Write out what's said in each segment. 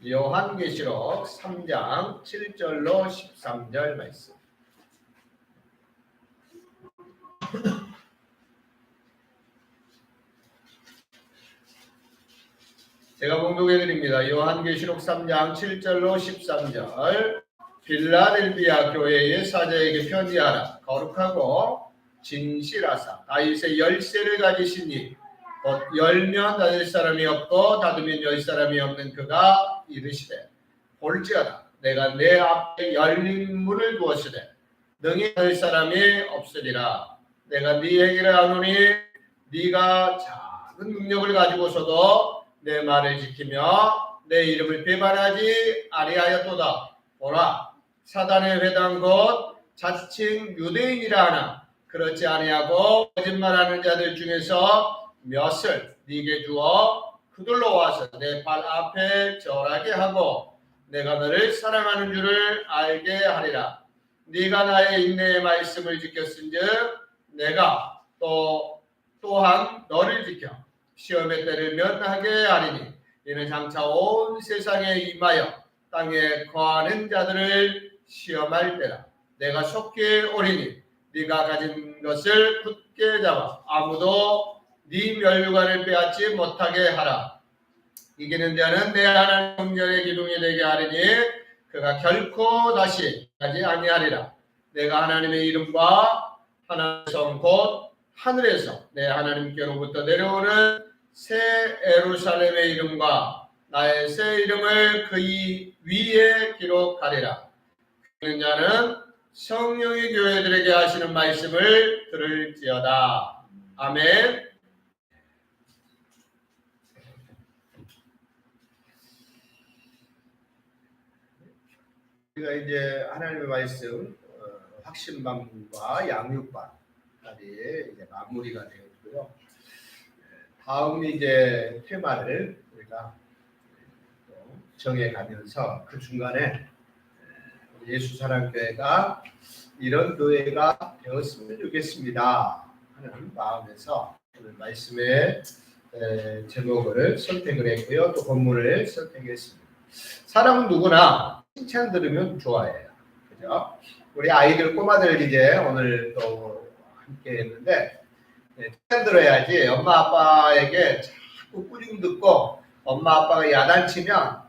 요한계시록 3장 7절로 13절 말씀. 제가 봉독해 드립니다. 요한계시록 3장 7절로 13절. 빌라델비아 교회의 사자에게 편지하라. 거룩하고 진실하사 다윗의 열쇠를 가지신 이 곧 열면 닫을 사람이 없고 닫으면 열 사람이 없는 그가 이르시되 볼지어다 내가 내 앞에 열린 문을 두었으되 능히 닫을 사람이 없으리라. 내가 네 행위를 아노니 네가 작은 능력을 가지고서도 내 말을 지키며 내 이름을 배반하지 아니하였도다. 보라 사단의 회당 곧 자칭 유대인이라 하나 그렇지 아니하고 거짓말하는 자들 중에서 몇을 네게 주어 그들로 와서 내 발 앞에 절하게 하고 내가 너를 사랑하는 줄을 알게 하리라. 네가 나의 인내의 말씀을 지켰은즉 내가 또한 너를 지켜 시험의 때를 면하게 하리니 이는 장차 온 세상에 임하여 땅에 거하는 자들을 시험할 때라. 내가 속히 오리니 네가 가진 것을 굳게 잡아 아무도 네 멸류관을 빼앗지 못하게 하라. 이기는 자는 내 하나님 성전의 기둥이 되게 하리니 그가 결코 다시 가지 아니하리라. 내가 하나님의 이름과 하나님의 성 곧 하늘에서 내 하나님께로부터 내려오는 새 예루살렘의 이름과 나의 새 이름을 그 위에 기록하리라. 이기는 자는 성령이 교회들에게 하시는 말씀을 들을지어다. 아멘. 우리가 이제 하나님의 말씀 확신반과 양육반까지 이제 마무리가 되었고요. 다음 이제 테마를 우리가 정해가면서 그 중간에 예수사랑교회가 이런 교회가 되었으면 좋겠습니다 하는 마음에서 오늘 말씀의 제목을 선택을 했고요. 또 본문을 선택했습니다. 사람은 누구나 칭찬 들으면 좋아해요. 그죠? 우리 아이들, 꼬마들 이제 오늘 또 함께 했는데, 칭찬 들어야지 엄마 아빠에게 자꾸 꾸중 듣고 엄마 아빠가 야단치면,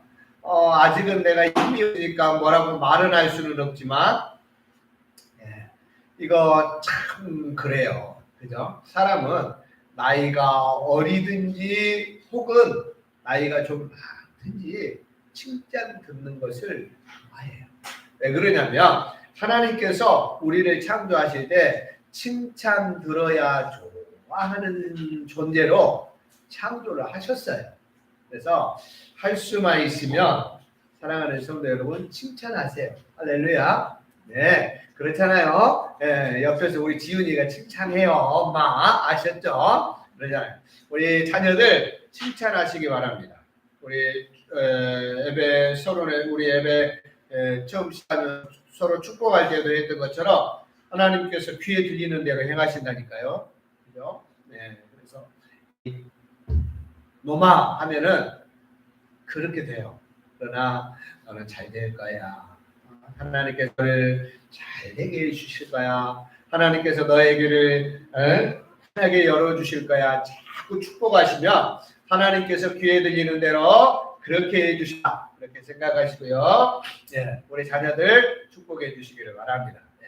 아직은 내가 힘이 없으니까 뭐라고 말은 할 수는 없지만, 이거 참 그래요. 그죠? 사람은 나이가 어리든지 혹은 나이가 좀 많든지 칭찬 듣는 것을 좋아해요. 왜 그러냐면 하나님께서 우리를 창조하실 때 칭찬 들어야 좋아하는 존재로 창조를 하셨어요. 그래서 할 수만 있으면 사랑하는 성도 여러분 칭찬하세요. 할렐루야. 네, 그렇잖아요. 옆에서 우리 지훈이가 칭찬해요. 엄마 아셨죠? 그러잖아요. 우리 자녀들 칭찬하시기 바랍니다. 우리 예배 서로는 우리 예배 처음 시작하면 서로 축복할 때도 했던 것처럼 하나님께서 귀에 들리는 대로 행하신다니까요. 그죠? 네, 그래서 노마 하면은 그렇게 돼요. 그러나 너는 잘 될 거야. 하나님께서 너를 잘 되게 해주실 거야. 하나님께서 너의 길을 편하게 열어주실 거야. 자꾸 축복하시면 하나님께서 귀에 들리는 대로 그렇게 해주시다. 그렇게 생각하시고요. 네, 우리 자녀들 축복해 주시기를 바랍니다. 네.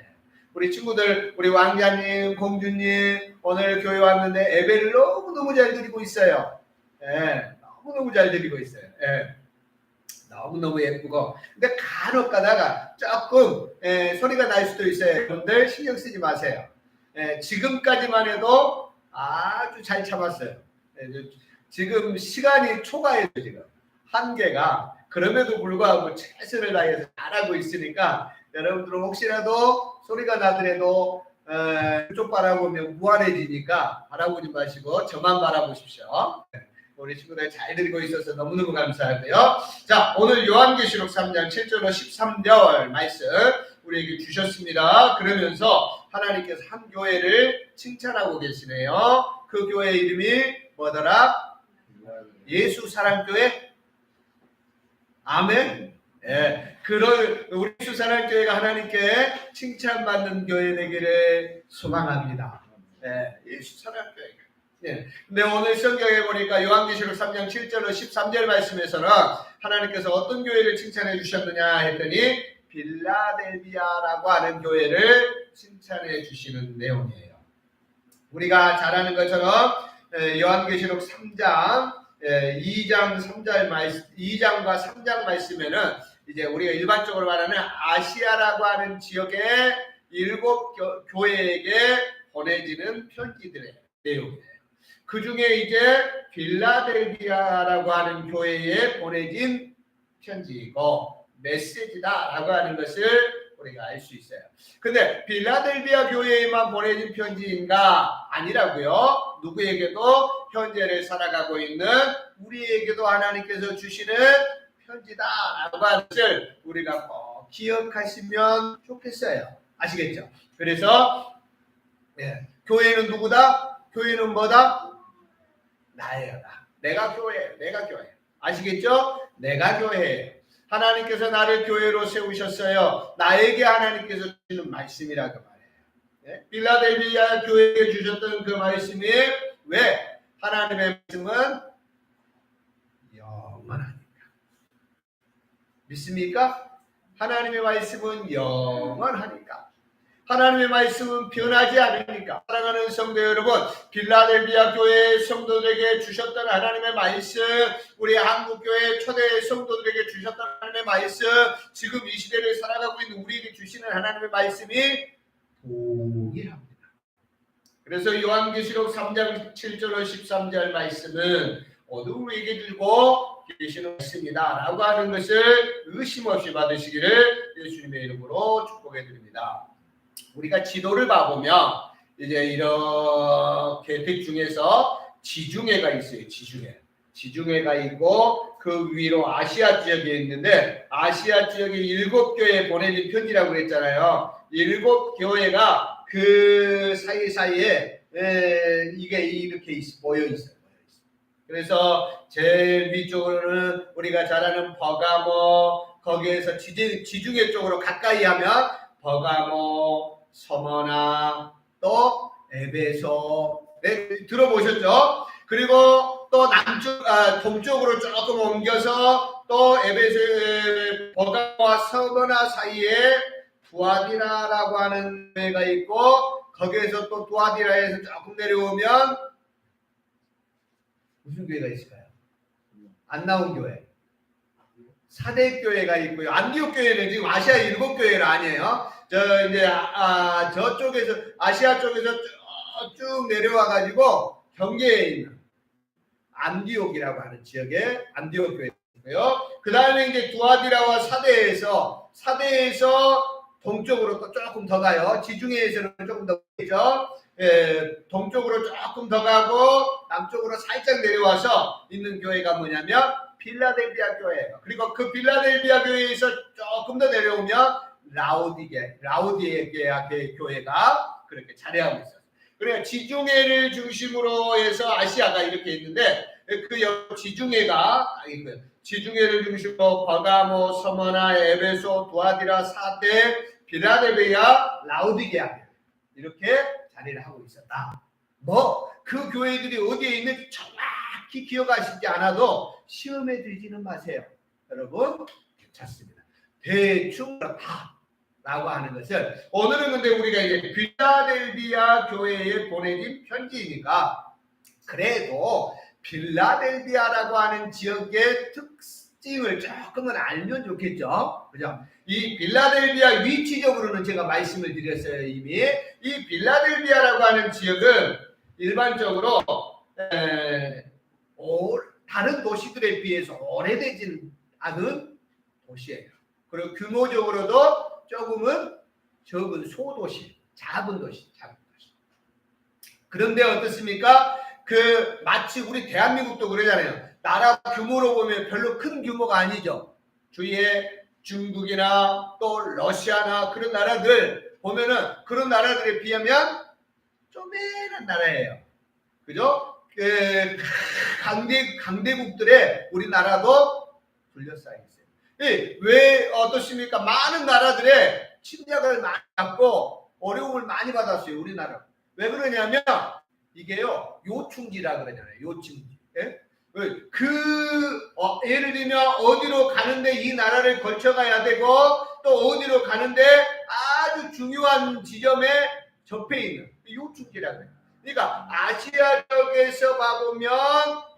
우리 친구들, 우리 왕자님, 공주님 오늘 교회 왔는데 예배를 너무너무 잘 드리고 있어요. 네, 너무너무 잘 드리고 있어요. 네. 너무너무 예쁘고 근데 간혹 가다가 조금 소리가 날 수도 있어요. 여러분들 신경 쓰지 마세요. 지금까지만 해도 아주 잘 참았어요. 지금 시간이 초과해요. 지금 한계가 그럼에도 불구하고 최선을 다해서 잘하고 있으니까 여러분들은 혹시라도 소리가 나더라도 그쪽 바라보면 무한해지니까 바라보지 마시고 저만 바라보십시오. 우리 친구들 잘 들고 있어서 너무너무 감사하고요. 자, 오늘 요한계시록 3장 7절로 13절 말씀 우리에게 주셨습니다. 그러면서 하나님께서 한 교회를 칭찬하고 계시네요. 그 교회 이름이 뭐더라? 예수사랑교회? 아멘. 예, 그런 우리 수산할 교회가 하나님께 칭찬받는 교회 되기를 소망합니다. 예, 이 수산할 교회가. 예. 근데 오늘 성경에 보니까 요한계시록 3장 7절로 13절 말씀에서는 하나님께서 어떤 교회를 칭찬해 주셨느냐 했더니 빌라델비아라고 하는 교회를 칭찬해 주시는 내용이에요. 우리가 잘 아는 것처럼 요한계시록 3장 2장 3절 말씀, 2장과 3장 말씀에는 이제 우리가 일반적으로 말하는 아시아라고 하는 지역의 7 교회에게 보내지는 편지들의 내용이에요. 그 중에 이제 빌라델비아라고 하는 교회에 보내진 편지이고 메시지다라고 하는 것을 우리가 알 수 있어요. 근데 빌라델비아 교회에만 보내진 편지인가? 아니라고요. 누구에게도 현재를 살아가고 있는 우리에게도 하나님께서 주시는 편지다라고 하는 것을 우리가 꼭 기억하시면 좋겠어요. 아시겠죠? 그래서 교회는 누구다? 교회는 뭐다? 나예요. 나. 내가 교회예요. 내가 교회. 아시겠죠? 내가 교회예요. 하나님께서 나를 교회로 세우셨어요. 나에게 하나님께서 주시는 말씀이라고 말해요. 빌라델비아 교회에 주셨던 그 말씀이 왜? 하나님의 말씀은 영원하니까. 믿습니까? 하나님의 말씀은 영원하니까. 하나님의 말씀은 변하지 않으니까. 사랑하는 성도 여러분, 빌라델비아 교회 성도들에게 주셨던 하나님의 말씀, 우리 한국교회 초대 성도들에게 주셨던 하나님의 말씀, 지금 이 시대를 살아가고 있는 우리에게 주시는 하나님의 말씀이 동일합니다. 그래서 요한계시록 3장 7절로 13절 말씀은 모두 우리에게 주고 계시는 말씀이다 라고 하는 것을 의심 없이 받으시기를 예수님의 이름으로 축복해 드립니다. 우리가 지도를 봐보면 이제 이렇게 대중에서 지중해가 있어요. 지중해가 있고 그 위로 아시아 지역에 있는데 아시아 지역의 7 교회에 보내진 편지라고 그랬잖아요. 7 교회가 그 사이사이에 이게 이렇게 모여 있어요. 그래서 제일 위쪽으로는 우리가 잘 아는 버가모, 거기에서 지중해 쪽으로 가까이 하면 버가모, 서머나, 또 에베소, 들어보셨죠? 그리고 또 동쪽으로 조금 옮겨서 또 에베소, 버가모와 서머나 사이에 두아디라라고 하는 교회가 있고 거기에서 또 두아디라에서 조금 내려오면 무슨 교회가 있을까요? 안 나온 교회. 사대교회가 있고요. 안디옥 교회는 지금 아시아 7 교회가 아니에요. 이제 저쪽에서 아시아 쪽에서 쭉 내려와 가지고 경계에 있는 안디옥이라고 하는 지역에 안디옥 교회고요. 그 다음에 이제 두아디라와 사대에서 동쪽으로 또 조금 더 가요. 지중해에서는 조금 더 가죠. 동쪽으로 조금 더 가고 남쪽으로 살짝 내려와서 있는 교회가 뭐냐면 빌라델비아 교회예요. 그리고 그 빌라델비아 교회에서 조금 더 내려오면 라우디게아 교회가 그렇게 자리하고 있어요. 그래서 지중해를 중심으로 해서 아시아가 이렇게 있는데 그 지중해가 있고요. 지중해를 중심으로 버가모, 서머나, 에베소, 두아디라, 사대, 빌라델비아, 라우디게아 이렇게 자리를 하고 있었다. 그 교회들이 어디에 있는지 정확히 기억하시지 않아도 시험에 들지는 마세요. 여러분 괜찮습니다. 대충 라고 하는 것을 오늘은 근데 우리가 이제 빌라델비아 교회에 보내진 편지이니까 그래도 빌라델비아라고 하는 지역의 특징을 조금은 알면 좋겠죠. 그죠? 이 빌라델비아 위치적으로는 제가 말씀을 드렸어요. 이미 이 빌라델비아라고 하는 지역은 일반적으로 다른 도시들에 비해서 오래되진 않은 도시예요. 그리고 규모적으로도 조금은 적은 소도시, 작은 도시. 그런데 어떻습니까? 마치 우리 대한민국도 그러잖아요. 나라 규모로 보면 별로 큰 규모가 아니죠. 주위에 중국이나 또 러시아나 그런 나라들 보면은 그런 나라들에 비하면 쪼매난 나라예요. 그죠? 강대국들의 우리나라도 둘러싸여 있어요. 왜 어떻습니까? 많은 나라들의 침략을 많이 받고 어려움을 많이 받았어요. 우리나라. 왜 그러냐면 이게요. 요충지라 그러잖아요. 요충지. 예? 예를 들면 어디로 가는데 이 나라를 거쳐가야 되고 또 어디로 가는데 아주 중요한 지점에 접해 있는 요충지라 그래요. 그러니까 아시아적에서 봐보면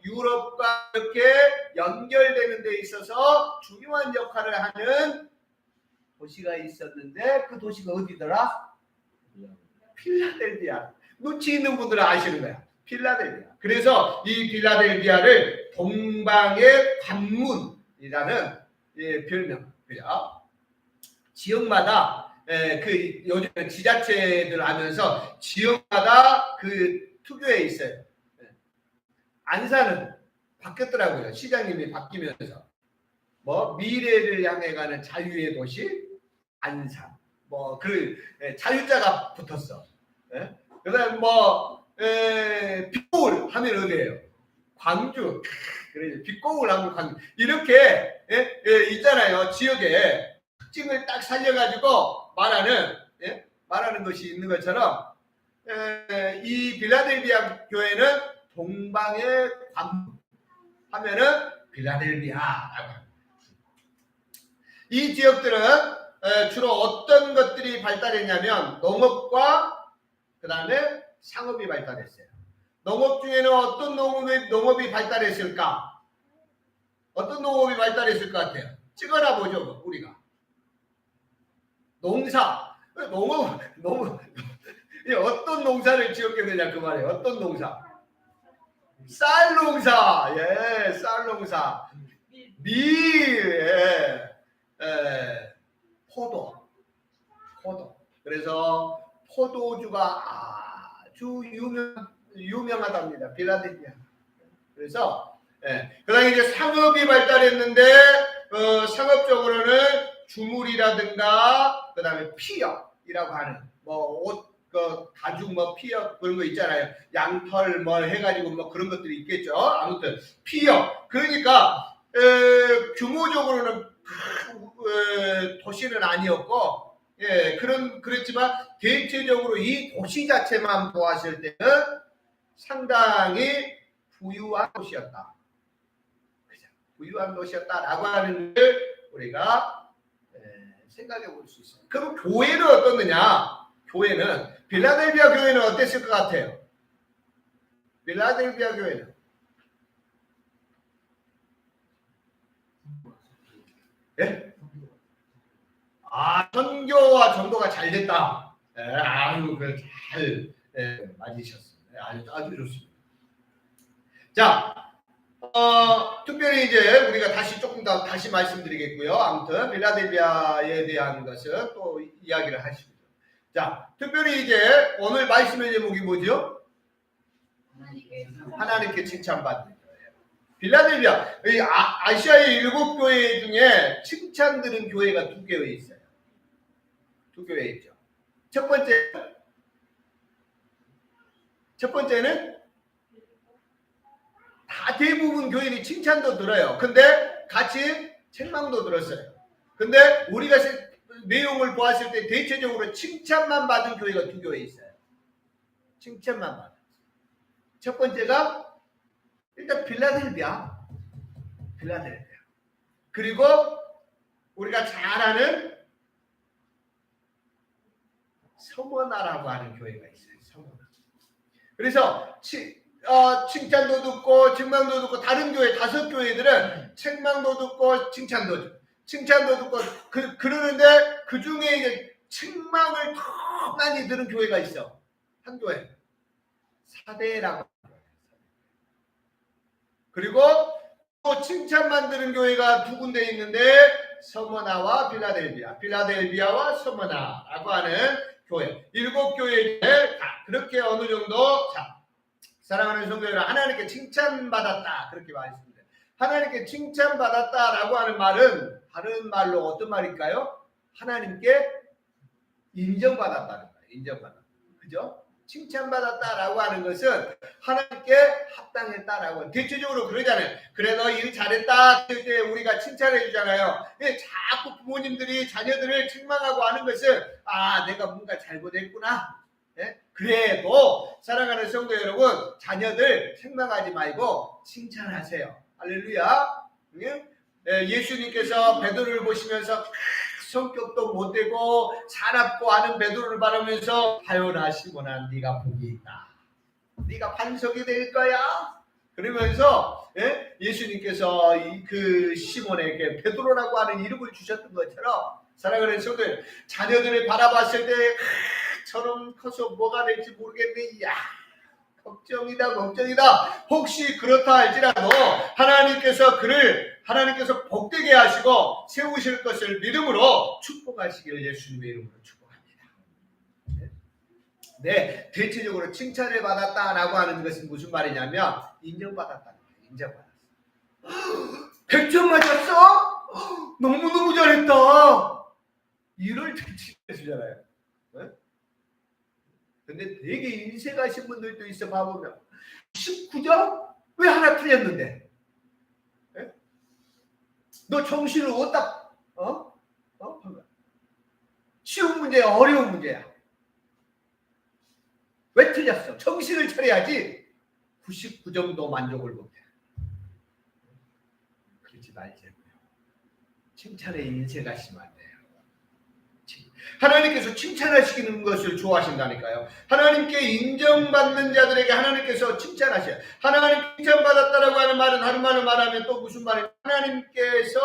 유럽과 이렇게 연결되는 데 있어서 중요한 역할을 하는 도시가 있었는데 그 도시가 어디더라? 필라델비아. 눈치 있는 분들은 아시는 거야. 필라델비아. 그래서 이 필라델비아를 동방의 관문이라는 별명이야. 지역마다 그 요즘 지자체들 하면서 지역마다 그 특유에 있어요. 안산은 바뀌었더라고요. 시장님이 바뀌면서 뭐 미래를 향해 가는 자유의 도시 안산. 뭐 그 자유자가 붙었어. 그다음 뭐 빛고울 하면 어디예요? 광주. 그래 빛고울 하면 광주. 이렇게 있잖아요. 지역에 특징을 딱 살려가지고 말하는 것이 있는 것처럼 이 빌라델비아 교회는 동방의 관문 하면은 빌라델비아라고 합니다. 이 지역들은 주로 어떤 것들이 발달했냐면 농업과 그 다음에 상업이 발달했어요. 농업 중에는 어떤 농업이 발달했을까? 어떤 농업이 발달했을 것 같아요? 찍어라 보죠, 우리가. 농사. 어떤 농사를 지었게 되냐, 그 말이에요. 어떤 농사? 쌀 농사. 예, 쌀 농사. 밀. 포도. 그래서 포도주가 아주 유명하답니다. 필라델피아. 그래서 그다음에 이제 상업이 발달했는데 상업적으로는 주물이라든가 그다음에 피역이라고 하는 뭐 옷 가죽 뭐 피역 그런 거 있잖아요. 양털 뭐 해가지고 뭐 그런 것들이 있겠죠. 아무튼 피역. 그러니까 규모적으로는 도시는 아니었고 그렇지만 대체적으로 이 도시 자체만 보았을 때는 상당히 부유한 도시였다. 부유한 도시였다라고 하는 걸 우리가 생각해 볼 수 있어요. 그럼 교회는 어떻느냐? 교회는 빌라델비아 교회는 어땠을 것 같아요? 빌라델비아 교회는 선교와 전도가 잘 됐다. 아유, 잘 맞으셨습니다. 아주 좋습니다. 자, 특별히 이제 우리가 조금 더 다시 말씀드리겠고요. 아무튼 빌라델비아에 대한 것은 또 이야기를 하십니다. 자, 특별히 이제 오늘 말씀의 제목이 뭐죠? 하나님께 칭찬받는 거예요. 빌라델비아, 아시아의 7교회 중에 칭찬 들은 교회가 2교회 있어요. 2교회 있죠. 첫 번째는 다 대부분 교인이 칭찬도 들어요. 근데 같이 책망도 들었어요. 근데 우리가 내용을 보았을 때 대체적으로 칭찬만 받은 교회가 2교회 있어요. 칭찬만 받은. 첫 번째가 일단 빌라델비아. 그리고 우리가 잘 아는 서머나라고 하는 교회가 있어요. 서머나. 그래서 칭찬도 듣고 책망도 듣고 다른 교회 5교회들은 책망도 듣고 칭찬도 듣고 그러는데 그 중에 이제 책망을 더 많이 들은 교회가 있어. 한 교회. 사대라고. 그리고 또 칭찬만 들은 교회가 2군데 있는데 서머나와 필라델비아와 서머나라고 하는 교회. 7교회에 그렇게 어느 정도 사랑하는 성도 여러분, 하나님께 칭찬받았다. 그렇게 말했습니다. 하나님께 칭찬받았다라고 하는 말은 다른 말로 어떤 말일까요? 하나님께 인정받았다는 거예요. 인정받았다. 그죠? 칭찬받았다라고 하는 것은 하나님께 합당했다라고. 대체적으로 그러잖아요. 그래 너 일 잘했다 할 때 우리가 칭찬해 주잖아요. 자꾸 부모님들이 자녀들을 책망하고 하는 것은 내가 뭔가 잘못했구나. 그래도 사랑하는 성도 여러분, 자녀들 책망하지 말고 칭찬하세요. 할렐루야. 예수님께서 베드로를 보시면서 성격도 못되고 사납고 하는 베드로를 바라면서 하요나 시몬아 네가 복이 있다. 네가 반석이 될 거야. 그러면서 예수님께서 그 시몬에게 베드로라고 하는 이름을 주셨던 것처럼 사랑하는 성도들, 자녀들을 바라봤을 때 저놈 커서 뭐가 될지 모르겠네. 걱정이다. 혹시 그렇다 할지라도 하나님께서 복되게 하시고 세우실 것을 믿음으로 축복하시기를 예수님의 이름으로 축복합니다. 네, 대체적으로 칭찬을 받았다라고 하는 것은 무슨 말이냐면 인정받았다는 거예요. 인정받았어. 100점 맞았어? 너무너무 잘했다. 이럴 때 칭찬해주잖아요. 근데 되게 인색하신 분들도 있어. 봐보면 19점? 왜 하나 틀렸는데? 너 정신을 어디다 쉬운 문제야 어려운 문제야? 왜 틀렸어? 정신을 차려야지. 99점도 만족을 못해. 그러지 말자고요. 칭찬에 인색하시면 안 돼요. 하나님께서 칭찬하시는 것을 좋아하신다니까요. 하나님께 인정받는 자들에게 하나님께서 칭찬하셔요. 하나님 칭찬받았다라고 하는 말은 다른 말을 말하면 또 무슨 말이에요? 하나님께서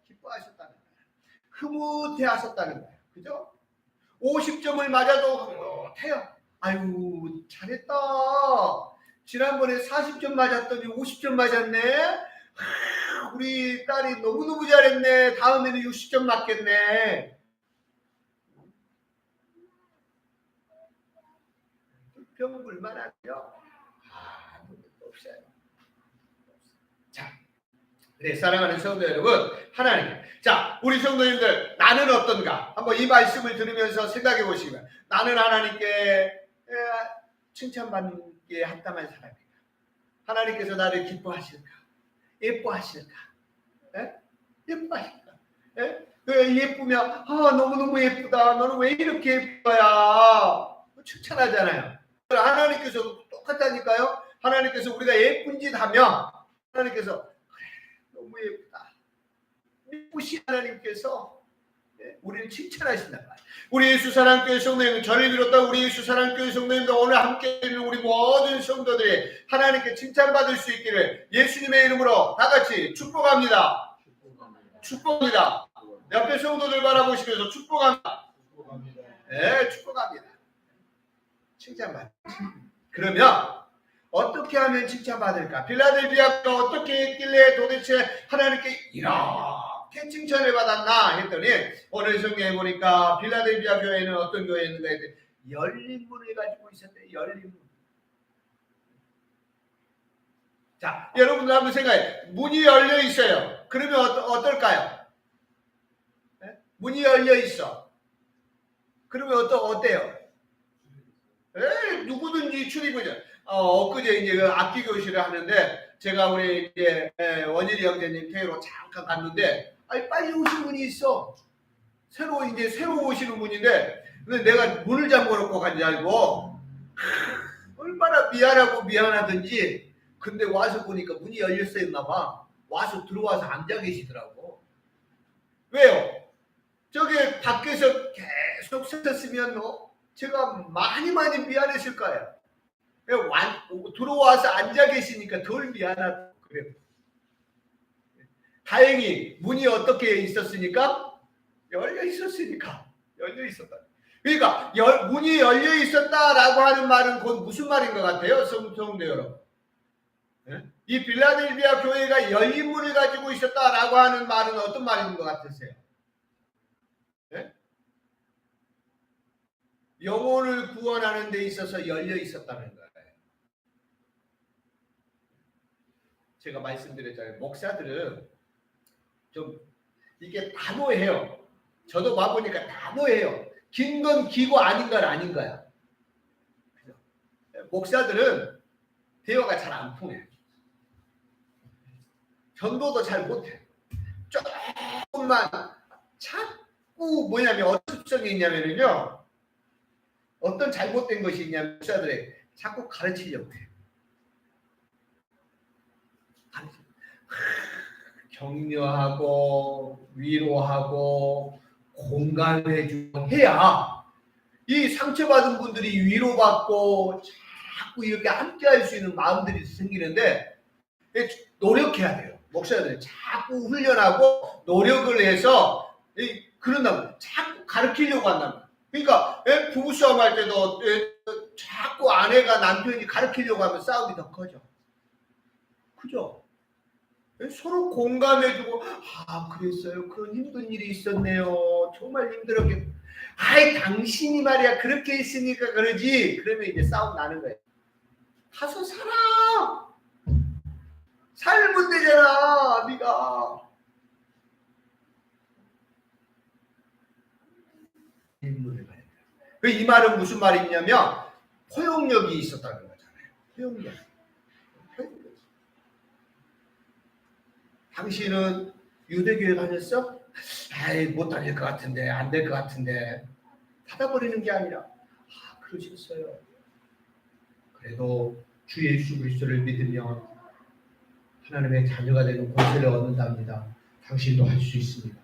기뻐하셨다는 거예요. 흐뭇해 하셨다는 거예요. 그죠? 50점을 맞아도 흐뭇해요. 아유 잘했다. 지난번에 40점 맞았더니 50점 맞았네. 우리 딸이 너무너무 잘했네. 다음에는 60점 맞겠네. 병을 만하죠. 없어요. 자, 네, 사랑하는 성도 여러분, 하나님. 자, 우리 성도님들, 나는 어떤가? 한번 이 말씀을 들으면서 생각해 보시면, 나는 하나님께 칭찬받기에 합당한 사람인가? 하나님께서 나를 기뻐하실까? 예뻐하실까? 예뻐하실까? 예쁘면 너무너무 예쁘다. 너는 왜 이렇게 예뻐야? 칭찬하잖아요. 하나님께서 똑같다니까요. 하나님께서 우리가 예쁜 짓 하면 하나님께서 그래 너무 예쁘다. 예쁘신 하나님께서 우리를 칭찬하신단 말이에요. 우리 예수 사랑교회 성도님들, 저를 비롯한 우리 예수 사랑교회 성도님들, 오늘 함께 있는 우리 모든 성도들이 하나님께 칭찬받을 수 있기를 예수님의 이름으로 다 같이 축복합니다. 축복합니다. 옆에 성도들 바라보시면서 축복합니다. 네, 축복합니다. 칭찬받. 그러면 어떻게 하면 칭찬받을까? 빌라델비아가 어떻게 했길래 도대체 하나님께 이렇게 칭찬을 받았나 했더니 오늘 성경에 보니까 빌라델비아 교회는 어떤 교회였는가 했더니 열린 문을 가지고 있었대요. 열린 문. 자, 여러분들 한번 생각해. 문이 열려 있어요. 그러면 어떨까요? 네? 문이 열려 있어. 그러면 어때요? 누구든지 출입이죠. 엊그제 이제 악기 교실을 하는데 제가 우리 이제 원일이 형제님 퇴로 잠깐 갔는데 빨리 오신 분이 있어. 새로 오시는 분인데 근데 내가 문을 잠궈놓고 간 줄 알고 얼마나 미안하든지 근데 와서 보니까 문이 열렸어 있나 봐. 와서 들어와서 앉아 계시더라고. 왜요? 저기 밖에서 계속 서셨으면 제가 많이 미안했을 거예요. 들어와서 앉아 계시니까 덜 미안하고 그래요. 다행히 문이 어떻게 있었으니까? 열려 있었으니까. 열려 있었다. 그러니까 문이 열려 있었다라고 하는 말은 곧 무슨 말인 것 같아요? 성도 여러분. 이 빌라델비아 교회가 열린 문을 가지고 있었다라고 하는 말은 어떤 말인 것 같으세요? 영혼을 구원하는 데 있어서 열려 있었다는 거예요. 제가 말씀드렸잖아요. 목사들은 좀 이게 단호해요. 저도 와보니까 단호해요. 긴 건 기고 아닌 건 아닌 거야. 목사들은 대화가 잘 안 통해. 전도도 잘 못해. 조금만 자꾸 뭐냐면 어떤 특성이 있냐면요. 어떤 잘못된 것이 있냐면 목사들에게 자꾸 가르치려고 해. 격려하고 위로하고 공감해주고 해야 이 상처받은 분들이 위로받고 자꾸 이렇게 함께할 수 있는 마음들이 생기는데 노력해야 돼요. 목사들 자꾸 훈련하고 노력을 해서 그런다고 자꾸 가르치려고 한다면 그러니까 부부싸움 할 때도 자꾸 아내가 남편이 가르치려고 하면 싸움이 더 커져. 그죠? 서로 공감해주고 그랬어요. 그런 힘든 일이 있었네요. 정말 힘들었겠. 당신이 말이야 그렇게 있으니까 그러지. 그러면 이제 싸움 나는 거예요. 가서 살아. 살면 되잖아. 네가. 이 말은 무슨 말이냐면 포용력이 있었다는 거잖아요. 포용력. 당신은 유대교회 다녔어? 못 다닐 것 같은데, 안 될 것 같은데. 닫아버리는 게 아니라, 그러셨어요. 그래도 주 예수 그리스도를 믿으면 하나님의 자녀가 되는 권세를 얻는답니다. 당신도 할 수 있습니다.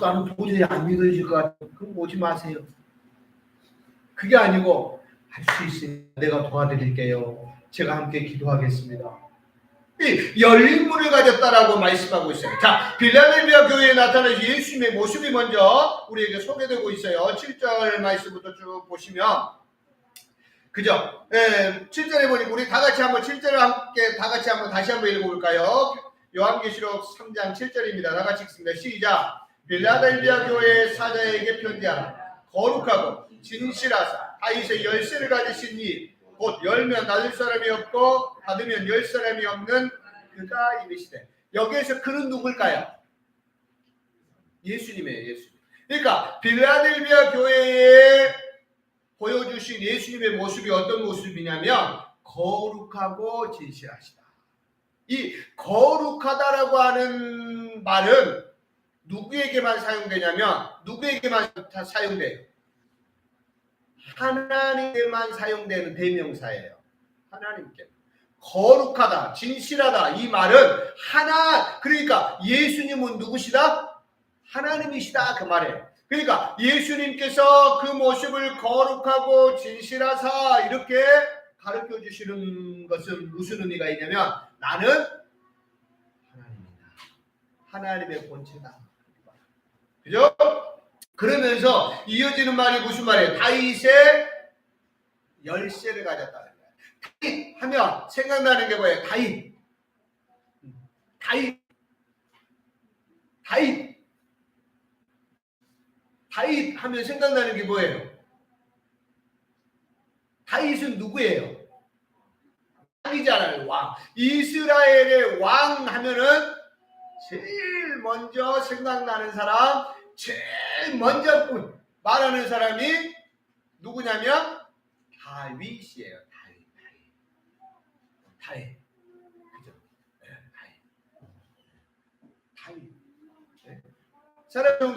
나는 도저히 안 믿어질 것 같아. 그럼 오지 마세요. 그게 아니고, 할 수 있으니까 내가 도와드릴게요. 제가 함께 기도하겠습니다. 열린 문을 가졌다라고 말씀하고 있어요. 자, 빌라델비아 교회에 나타나신 예수님의 모습이 먼저 우리에게 소개되고 있어요. 7절 말씀부터 쭉 보시면 그죠? 7절에 보니까 우리 다 같이 한번 7절을 함께 다 같이 한번 다시 한번 읽어볼까요? 요한계시록 3장 7절입니다. 다 같이 읽습니다. 시작. 빌라델비아 교회의 사자에게 편지하라. 거룩하고 진실하사 다윗의 열쇠를 가지신 이 곧 열면 닫을 사람이 없고 닫으면 열 사람이 없는 그가 이르시되. 여기에서 그는 누굴까요? 예수님이에요. 예수님. 그러니까 빌라델비아 교회에 보여주신 예수님의 모습이 어떤 모습이냐면 거룩하고 진실하시다. 이 거룩하다라고 하는 말은 누구에게만 사용되냐면 누구에게만 사용돼요? 하나님께만 사용되는 대명사예요. 하나님께. 거룩하다, 진실하다 이 말은 그러니까 예수님은 누구시다? 하나님이시다 그 말이에요. 그러니까 예수님께서 그 모습을 거룩하고 진실하사 이렇게 가르쳐 주시는 것은 무슨 의미가 있냐면 나는 하나님이다. 하나님의 본체다. 그죠? 그러면서 이어지는 말이 무슨 말이에요? 다윗의 열쇠를 가졌다는 거예요. 다윗 하면 생각나는 게 뭐예요? 다윗 하면 생각나는 게 뭐예요? 다윗은 누구예요? 왕이잖아요. 왕. 이스라엘의 왕 하면은 제일 먼저 생각나는 사람, 제일 먼저 말하는 사람이 누구냐면 다윗이에요. 다윗. 그죠? 다윗. 사랑하는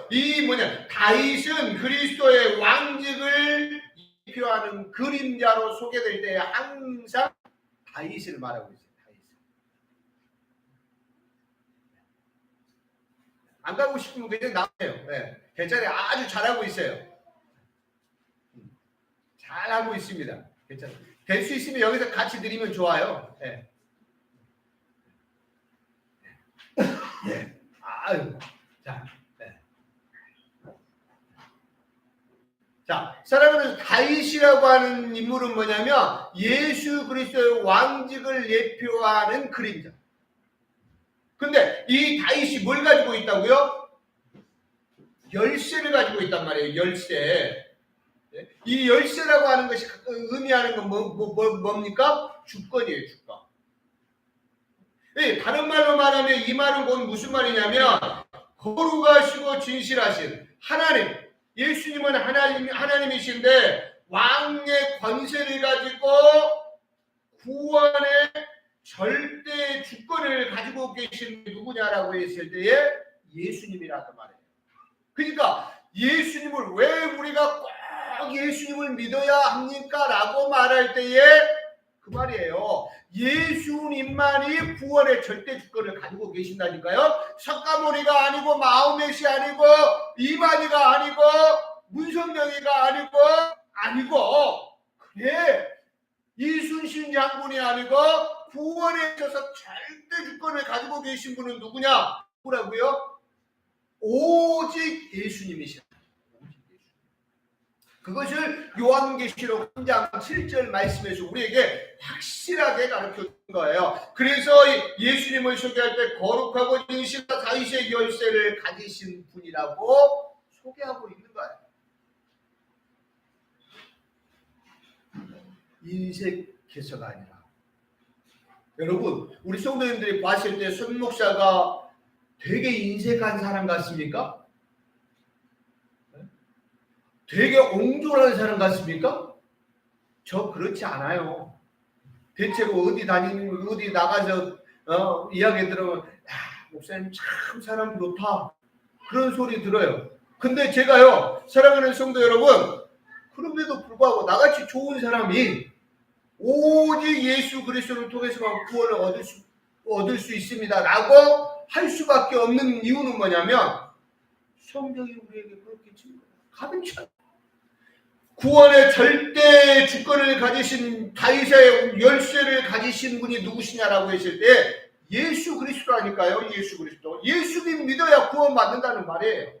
이 다윗은 그리스도의 왕직을 대표하는 그림자로 소개될 때 항상 다윗을 말하고 있어요. 안 가고 싶으면 그냥 나와요. 괜찮아요. 아주 잘하고 있어요. 잘하고 있습니다. 괜찮아요. 될 수 있으면 여기서 같이 드리면 좋아요. 아유. 자, 사랑하는 다윗이라고 하는 인물은 뭐냐면 예수 그리스도의 왕직을 예표하는 그림자. 근데 이 다윗이 뭘 가지고 있다고요? 열쇠를 가지고 있단 말이에요. 열쇠. 이 열쇠라고 하는 것이 의미하는 건 뭡니까? 주권이에요. 주권. 다른 말로 말하면 이 말은 곧 무슨 말이냐면 거룩하시고 진실하신 하나님. 예수님은 하나님이신데 왕의 권세를 가지고 구원의 절대 주권을 가지고 계신 누구냐라고 했을 때에 예수님이라고 말해요. 그러니까 예수님을 왜 우리가 꼭 예수님을 믿어야 합니까? 라고 말할 때에 그 말이에요. 예수님만이 구원의 절대 주권을 가지고 계신다니까요. 석가모니가 아니고 마호멧이 아니고 이만희가 아니고 문성명이가 아니고 그래 이순신 장군이 아니고 구원에 있어서 절대 주권을 가지고 계신 분은 누구냐? 누구라고요? 오직 예수님이시다. 그것을 요한계시록 3장 7절 말씀에서 우리에게 확실하게 가르쳐 준 거예요. 그래서 예수님을 소개할 때 거룩하고 진실한 다윗의 열쇠를 가지신 분이라고 소개하고 있는 거예요. 인색해서가 아니라. 여러분, 우리 성도님들이 봤을 때 손 목사가 되게 인색한 사람 같습니까? 되게 옹졸한 사람 같습니까? 저 그렇지 않아요. 대체로 어디 나가서 이야기 들으면 목사님 참 사람 좋다 그런 소리 들어요. 근데 제가요, 사랑하는 성도 여러분, 그럼에도 불구하고 나같이 좋은 사람이 오직 예수 그리스도를 통해서만 구원을 얻을 수 있습니다라고 할 수밖에 없는 이유는 뭐냐면 성경이 우리에게 그렇게 칩니다. 가빈치 않아요. 구원의 절대 주권을 가지신 다윗의 열쇠를 가지신 분이 누구시냐라고 했을 때 예수 그리스도라니까요. 예수 그리스도. 예수님 믿어야 구원받는다는 말이에요.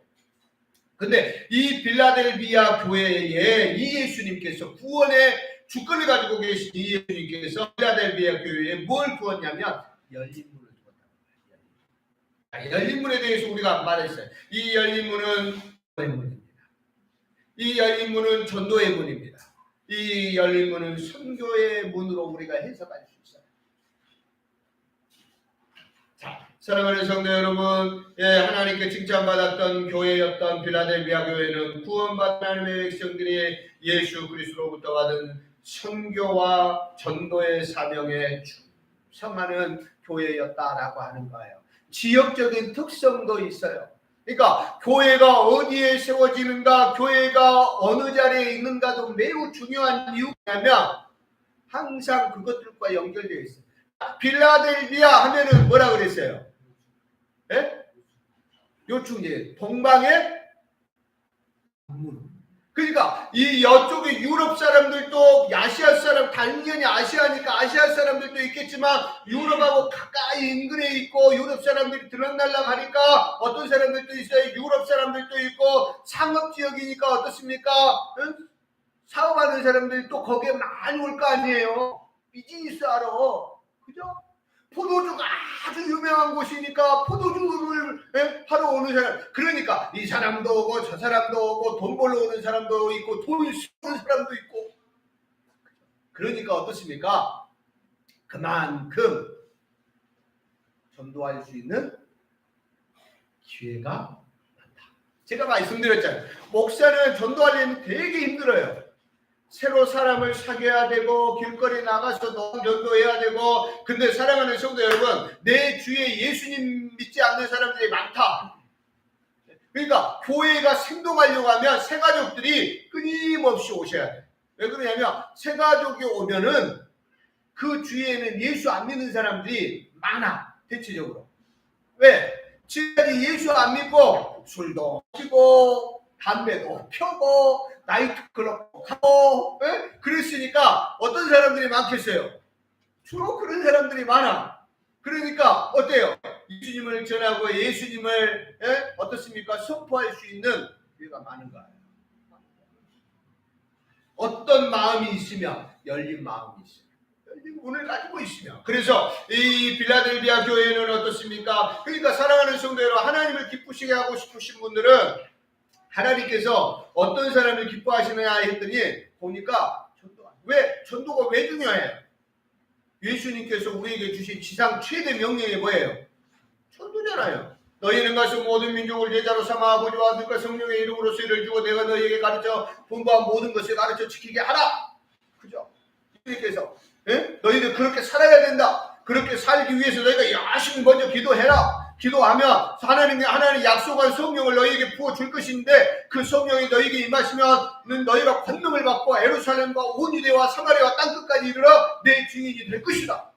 근데 이 빌라델비아 교회에 이 예수님께서 구원의 주권을 가지고 계신 이 예수님께서 빌라델비아 교회에 뭘 부었냐면 열린 문을 부었다. 열린 문에 대해서 우리가 말했어요. 이 열린 문은 문입니다. 이 열린 문은 전도의 문입니다. 이 열린 문은 선교의 문으로 우리가 해석할 수 있어요. 자, 사랑하는 성도 여러분, 하나님께 칭찬받았던 교회였던 빌라델비아 교회는 구원받은 하나님의 백성들이 예수 그리스도로부터 받은 선교와 전도의 사명에 충성하는 교회였다라고 하는 거예요. 지역적인 특성도 있어요. 그러니까 교회가 어디에 세워지는가, 교회가 어느 자리에 있는가도 매우 중요한 이유냐면 항상 그것들과 연결되어 있어요. 빌라델비아 하면은 뭐라 그랬어요? 예? 요충지 동방의 문. 그러니까 이 여쪽에 유럽 사람들도 아시아 사람 당연히 아시아니까 아시아 사람들도 있겠지만 유럽하고 가까이 인근에 있고 유럽 사람들이 들락날락 하니까 어떤 사람들도 있어요. 유럽 사람들도 있고 상업지역이니까 어떻습니까? 응? 사업하는 사람들이 또 거기에 많이 올 거 아니에요. 비즈니스 하러. 그죠? 포도주가 아주 유명한 곳이니까 포도주를 하러 오는 사람. 그러니까 이 사람도 오고 저 사람도 오고 돈 벌러 오는 사람도 있고 돈 쓰는 사람도 있고. 그러니까 어떻습니까? 그만큼 전도할 수 있는 기회가 많다. 제가 말씀드렸잖아요. 목사는 전도하려면 되게 힘들어요. 새로 사람을 사귀어야 되고 길거리 나가서 전도해야 되고. 근데 사랑하는 성도 여러분, 내 주위에 예수님 믿지 않는 사람들이 많다. 그러니까 교회가 생동하려고 하면 새가족들이 끊임없이 오셔야 돼. 왜 그러냐면 새가족이 오면은 그 주위에는 예수 안 믿는 사람들이 많아. 대체적으로. 왜? 지금까지 예수 안 믿고 술도 마시고 담배도 펴고 나이트클럽 가고 그랬으니까 어떤 사람들이 많겠어요? 주로 그런 사람들이 많아. 그러니까 어때요? 예수님을 전하고 예수님을 어떻습니까? 선포할 수 있는 기회가 많은 거예요. 어떤 마음이 있으면 열린 마음이 있어요. 열린 문을 가지고 있으면. 그래서 이 빌라델비아 교회는 어떻습니까? 그러니까 사랑하는 성도 여러분, 하나님을 기쁘시게 하고 싶으신 분들은 하나님께서 어떤 사람을 기뻐하시느냐 했더니 보니까 전도가 왜 중요해요? 예수님께서 우리에게 주신 지상 최대 명령이 뭐예요? 전도잖아요. 너희는 가서 모든 민족을 제자로 삼아 아버지와 아들과 성령의 이름으로 세례를 주고 내가 너희에게 가르쳐 분부한 모든 것을 가르쳐 지키게 하라. 그죠? 예수님께서 너희들 그렇게 살아야 된다. 그렇게 살기 위해서 너희가 열심히 먼저 기도해라. 기도하면 하나님 약속한 성령을 너희에게 부어줄 것인데 그 성령이 너희에게 임하시면 너희가 권능을 받고 예루살렘과 온 유대와 사마리아와 땅끝까지 이르러 내 증인이 될 것이다.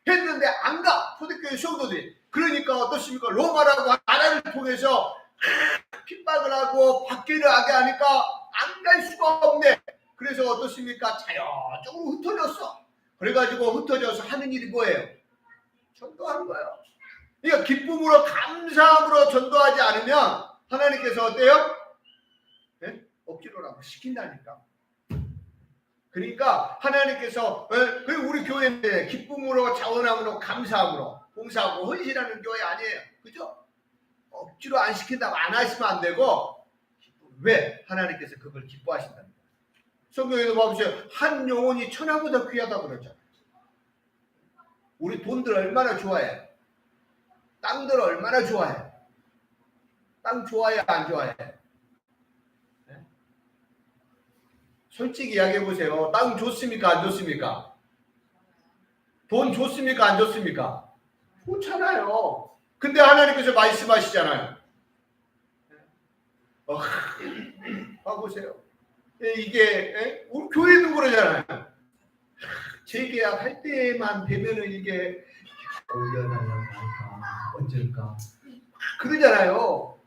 했는데 안 가. 초대교회 성도들이. 그러니까 어떻습니까? 로마라고 나라를 통해서 핍박을 하고 박해를 하게 하니까 안 갈 수가 없네. 그래서 어떻습니까? 자연적으로 흩어졌어. 그래가지고 흩어져서 하는 일이 뭐예요? 전도하는 거예요. 그러니까 기쁨으로 감사함으로 전도하지 않으면 하나님께서 어때요? 네? 억지로라고 시킨다니까. 그러니까 하나님께서 우리 교회는 기쁨으로 자원함으로 감사함으로 봉사하고 헌신하는 교회 아니에요. 그죠? 억지로 안 시킨다고 안 하시면 안 되고 왜? 하나님께서 그걸 기뻐하신다는 거예요. 성경에도 봐보세요. 한 영혼이 천하보다 귀하다고 그러잖아요. 우리 돈들 얼마나 좋아해요? 땅들 얼마나 좋아해요? 땅 좋아해요? 안 좋아해요? 네? 솔직히 이야기해보세요. 땅 좋습니까? 안 좋습니까? 돈 좋습니까? 안 좋습니까? 좋잖아요. 근데 하나님께서 말씀하시잖아요. 봐보세요. 이게 우리 교회도 그러잖아요. 재계약 할 때만 되면은 이게 올려나갈까 어쩔까 그러잖아요.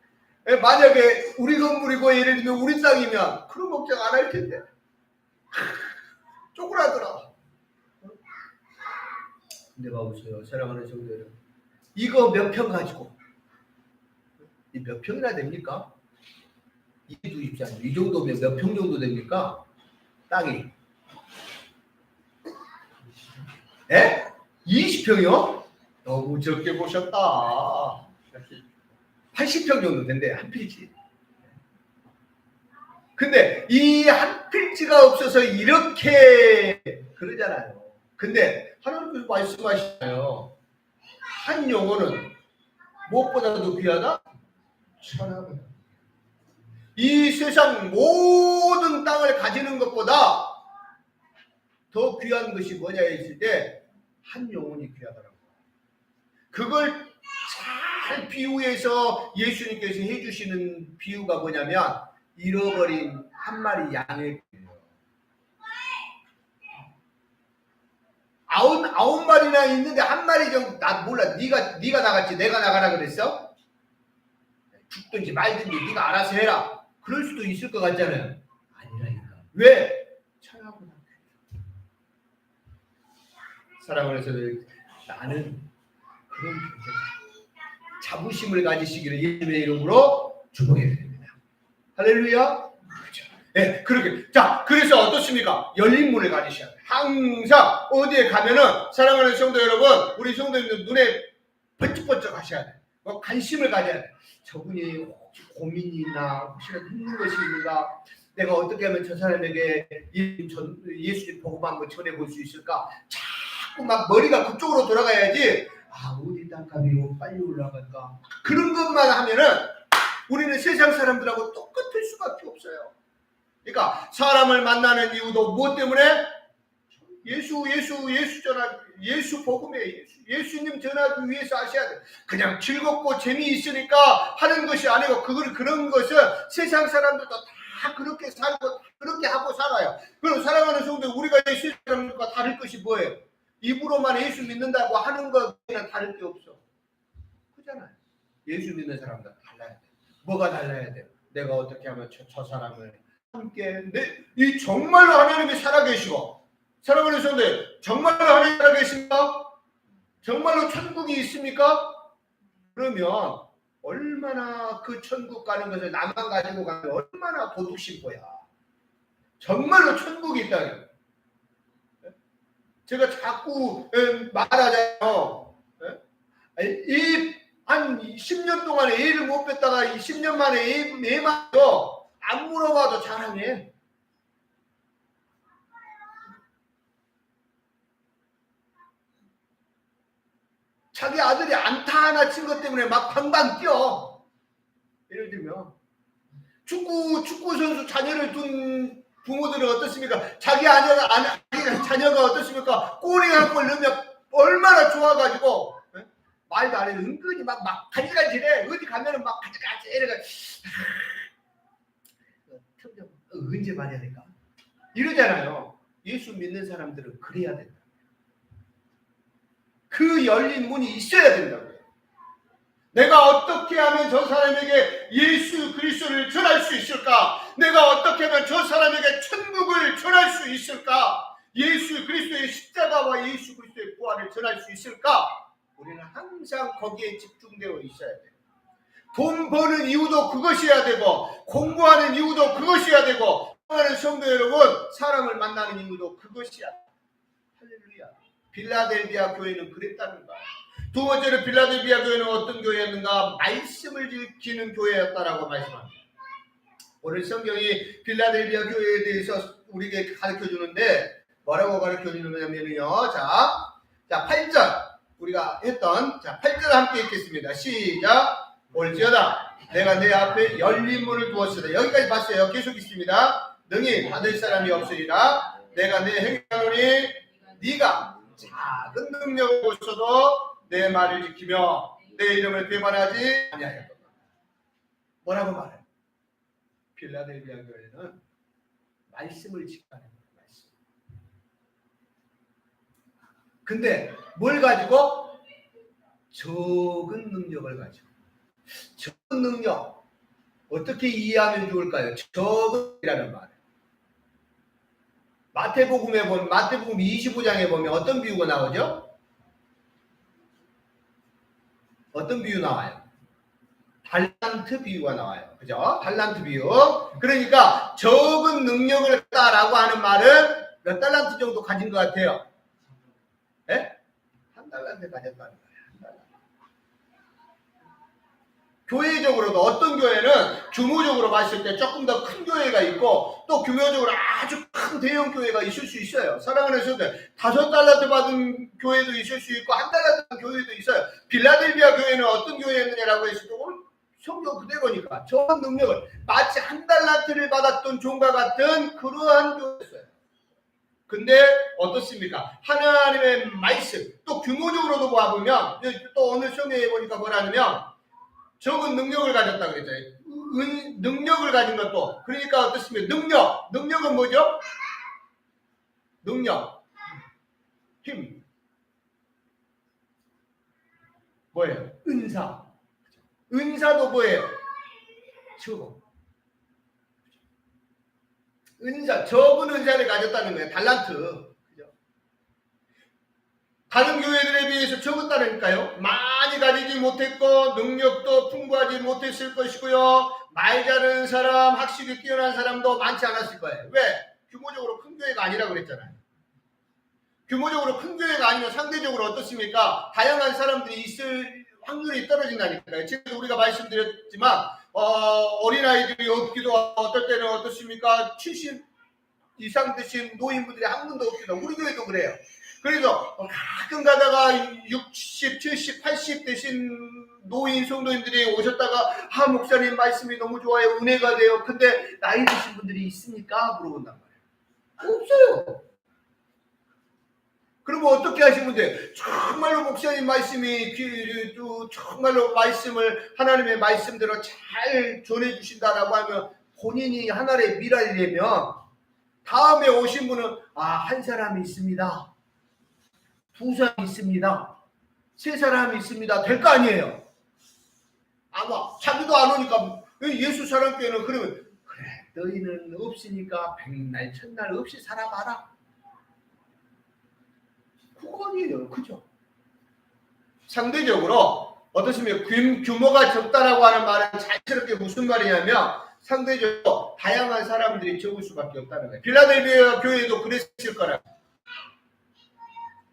만약에 우리 건물이고 예를 들면 우리 땅이면 그런 걱정 안 할 텐데 쪼그라들어. 근데 봐보세요. 사랑하는 성도들, 이거 몇 평 가지고 이 몇 평이나 됩니까? 이도 입지 않아요. 이 정도면 몇 평 정도 됩니까? 땅이 20평이요? 너무 적게 보셨다. 80평 정도 된대, 한 필지. 근데 이 한 필지가 없어서 이렇게 그러잖아요. 근데 하나님께서 말씀하시나요? 한 영혼은 무엇보다도 귀하다? 천하보다. 이 세상 모든 땅을 가지는 것보다 더 귀한 것이 뭐냐 했을 때 한 영혼이 귀하더라고요. 그걸 잘 비유해서 예수님께서 해주시는 비유가 뭐냐면 잃어버린 한 마리 양의 비유예요. 아홉 마리나 있는데 한 마리 정도 나 몰라. 네가 나갔지 내가 나가라 그랬어? 죽든지 말든지 네가 알아서 해라. 그럴 수도 있을 것 같잖아요. 아니라니까. 왜? 천하보다 사랑을 해서 나는 그런 자부심을 가지시기를 예수님의 이름으로 축복해 드립니다. 할렐루야. 그렇죠. 네, 그렇게. 자, 그래서 어떻습니까? 열린 문을 가지셔야 돼요. 항상 어디에 가면은 사랑하는 성도 여러분, 우리 성도님들 눈에 번쩍번쩍 하셔야 돼요. 관심을 가져야 돼요. 저분이 혹시 고민이 있나, 혹시라도 힘든 것이 있는가, 내가 어떻게 하면 저 사람에게 예수님 복음 한번 전해볼 수 있을까? 자꾸 막 머리가 그쪽으로 돌아가야지. 어디 땅값이 빨리 올라갈까? 그런 것만 하면은 우리는 세상 사람들하고 똑같을 수밖에 없어요. 그러니까 사람을 만나는 이유도 무엇 때문에? 예수 전하기, 예수 복음에 예수님 전하기 위해서 하셔야 돼요. 그냥 즐겁고 재미있으니까 하는 것이 아니고 그런 것은 세상 사람들도 다 그렇게 살고 그렇게 하고 살아요. 그럼 사랑하는 성도, 우리가 예수 사람들과 다를 것이 뭐예요? 입으로만 예수 믿는다고 하는 것에는 다를 게 없어. 그잖아요. 예수 믿는 사람들 달라야 돼. 뭐가 달라야 돼요? 내가 어떻게 하면 저 사람을 함께 이 정말로 하나님이 살아계시고 사랑하는 성도, 정말로 하나님이 살아계십니까? 정말로 천국이 있습니까? 그러면 얼마나 그 천국 가는 것을 나만 가지고 가면 얼마나 도둑심보야. 정말로 천국이 있다니. 제가 자꾸 말하잖아요. 한 10년 동안에 애를 못 뺐다가 10년 만에 애만 안 물어봐도 자랑해. 자기 아들이 안타 하나 친 것 때문에 막 방방 뛰어. 예를 들면 축구 선수 자녀를 둔 부모들은 어떻습니까? 자기 자녀가 어떻습니까? 골이 한 골 넣으면 얼마나 좋아가지고 말도 안 해. 은근히 막 간질간질해. 어디 가면은 막 간질간질 언제 말해야 될까? 이러잖아요. 예수 믿는 사람들은 그래야 된다. 그 열린 문이 있어야 된다고요. 내가 어떻게 하면 저 사람에게 예수 그리스도를 전할 수 있을까? 내가 어떻게 하면 저 사람에게 천국을 전할 수 있을까? 예수 그리스도의 십자가와 예수 그리스도의 부활을 전할 수 있을까? 우리는 항상 거기에 집중되어 있어야 돼요. 돈 버는 이유도 그것이어야 되고, 공부하는 이유도 그것이어야 되고, 사랑하는 성도 여러분, 사람을 만나는 이유도 그것이야. 할렐루야. 빌라델비아 교회는 그랬다는 거야. 두 번째로 빌라델비아 교회는 어떤 교회였는가? 말씀을 지키는 교회였다라고 말씀합니다. 오늘 성경이 빌라델비아 교회에 대해서 우리에게 가르쳐 주는데 뭐라고 가르쳐 주냐면요. 자 8절 우리가 했던 8절 함께 읽겠습니다. 시작. 올지어다 내가 내 앞에 열린 문을 두었으다. 여기까지 봤어요. 계속 있습니다. 능히 받을 사람이 없으리라. 내가 내 행하노니 네가 작은 능력을 보셔도 내 말을 지키며 내 이름을 배반하지 아니하였다. 뭐라고 말해? 빌라델비아 교회는 말씀을 지키는 말씀. 근데 뭘 가지고? 적은 능력을 가지고. 적은 능력. 어떻게 이해하면 좋을까요? 적은이라는 말. 마태복음에 보면 마태복음 25장에 보면 어떤 비유가 나오죠? 어떤 비유 나와요? 달란트 비유가 나와요. 그죠? 달란트 비유. 그러니까 적은 능력을 갖다라고 하는 말은 몇 달란트 정도 가진 것 같아요? 예? 한 달란트 가졌다는 거예요. 교회적으로도 어떤 교회는 규모적으로 봤을 때 조금 더 큰 교회가 있고 또 규모적으로 아주 큰 대형 교회가 있을 수 있어요. 사랑하는 성도들, 5달란트 받은 교회도 있을 수 있고 1달란트 받은 교회도 있어요. 빌라델비아 교회는 어떤 교회였느냐라고 했을 때 오늘 성경 그대로니까 저런 능력을 마치 1달란트를 받았던 종과 같은 그러한 교회였어요. 근데 어떻습니까? 하나님의 말씀 또 규모적으로도 봐보면 또 오늘 성경에 보니까 뭐라냐면 적은 능력을 가졌다 그랬잖아요. 능력을 가진 것도. 그러니까 어떻습니까? 능력은 뭐죠? 능력. 힘. 뭐예요? 은사. 은사도 뭐예요? 적은. 은사. 적은 은사를 가졌다는 거예요. 달란트. 다른 교회들에 비해서 적었다니까요. 많이 가지지 못했고 능력도 풍부하지 못했을 것이고요. 말 잘하는 사람, 학식이 뛰어난 사람도 많지 않았을 거예요. 왜? 규모적으로 큰 교회가 아니라고 그랬잖아요. 규모적으로 큰 교회가 아니면 상대적으로 어떻습니까? 다양한 사람들이 있을 확률이 떨어진다니까요. 지금 우리가 말씀드렸지만 어린아이들이 없기도 하고 어떨 때는 어떻습니까? 70 이상 드신 노인분들이 한 분도 없기도 하고 우리 교회도 그래요. 그래서 가끔 가다가 60, 70, 80 되신 노인 성도님들이 오셨다가 목사님 말씀이 너무 좋아요. 은혜가 돼요. 근데 나이 드신 분들이 있습니까? 물어본단 말이에요. 없어요. 그러면 어떻게 하시면 돼요? 정말로 목사님 말씀이 정말로 말씀을 하나님의 말씀대로 잘 전해주신다라고 하면 본인이 하나의 미랄이라면 다음에 오신 분은 한 사람이 있습니다. 2 사람이 있습니다. 3 사람이 있습니다. 될 거 아니에요. 아마 자기도 안 오니까 예수 사랑교회는 그러면 그래 너희는 없으니까 백날 천날 없이 살아봐라. 그거니에요. 그죠? 상대적으로 어떻습니까? 규모가 적다라고 하는 말은 자연스럽게 무슨 말이냐면 상대적으로 다양한 사람들이 적을 수밖에 없다는 거예요. 빌라델비아 교회도 그랬을 거라.